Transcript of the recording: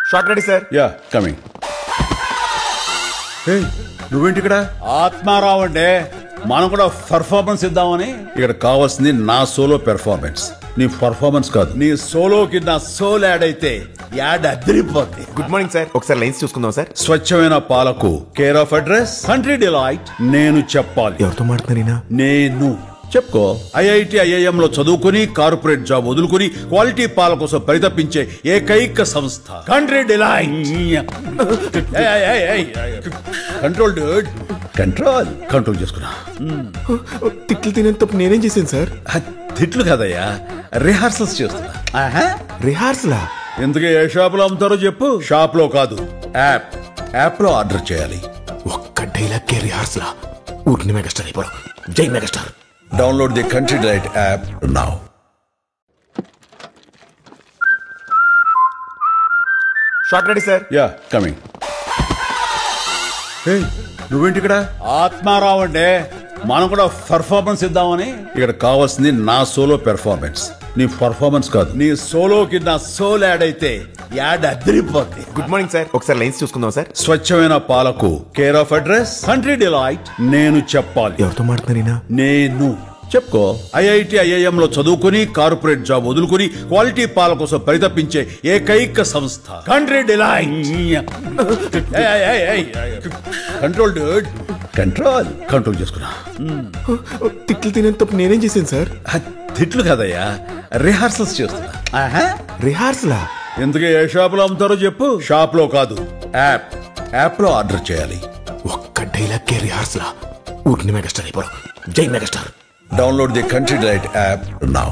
Short ready sir. Yeah coming. నువ్వేంటి ఇక్కడ? ఆత్మారావు అంటే మనం కూడా పర్ఫార్మెన్స్ ఇద్దామని. ఇక్కడ కావాల్సింది నా సోలో పెర్ఫార్మెన్స్, నీ పర్ఫార్మెన్స్ కాదు. నీ సోలోకి నా సోల్ యాడ్ అయితే యాడ్ అదిరిపోద్ది. గుడ్ మార్నింగ్ సార్, ఒకసారి లైన్స్ చూసుకుందాం సార్. స్వచ్ఛమైన పాలకు care of address country delight. నేను చెప్పాలి. ఎవరితో మాట్లాడుతున్నారీనా? నేను చెప్పుకో. ఐఐటి ఐఐఎం లో చదువుకుని కార్పొరేట్ జాబ్ వదులుకుని క్వాలిటీ పాల కోసం పరితపించే ఏకైక సంస్థ country delight. Control Dude, control control చేసుకున్నా. తిట్లు తినేంత తప్పు నేనేం చేశాను సార్? తిట్లు కదయ్యా, రిహార్సల్స్ చేస్తున్నా. రిహార్సలా? ఎందుకు ఏ షాప్ లో అమ్ముతారో చెప్పు. షాప్ లో కాదు, యాప్ లో ఆర్డర్ చేయాలి. ఒక్క డైలాగ్ కే రిహార్సలా? ఊరికి మెగాస్టార్ అయిపోవడం. జై megastar. Download the Country Delight app now. Short ready sir. Yeah coming. నువ్వేంటి ఇక్కడ? ఆత్మారావు అంటే మనం కూడా పర్ఫార్మెన్స్ ఇద్దామని. ఇక్కడ కావాల్సింది నా సోలో పెర్ఫార్మెన్స్, నీ పర్ఫార్మెన్స్ కాదు. నీ సోలోకి నా సోల్ యాడ్ అయితే యాడ్ అదిరిపోద్ది. గుడ్ మార్నింగ్ సార్, ఒకసారి లైన్స్ చూసుకుందాం సార్. స్వచ్ఛమైన పాలకు care of address country delight. నేను చెప్పాలి. ఎవరితో మాట్లాడుతున్నారీనా? నేను చెప్పుకో. ఐఐటి ఐఐఎం లో చదువుకుని కార్పొరేట్ జాబ్ వదులుకుని క్వాలిటీ పాల కోసం పరితపించే ఏకైక సంస్థ country delight. Control Dude, control control చేసుకున్నా. తిట్లు తినేంత తప్పు నేనేం చేశాను సార్? తిట్లు కదయ్యా, రిహార్సల్స్ చేస్తున్నా. రిహార్సలా? ఎందుకు ఏ షాప్ లో అమ్ముతారో చెప్పు. షాప్ లో కాదు, యాప్ లో ఆర్డర్ చేయాలి. ఒక్క డైలాగ్ కే రిహార్సలా? ఊరికి మెగాస్టార్ అయిపోవడం. జై megastar. Download the Country Delight app now.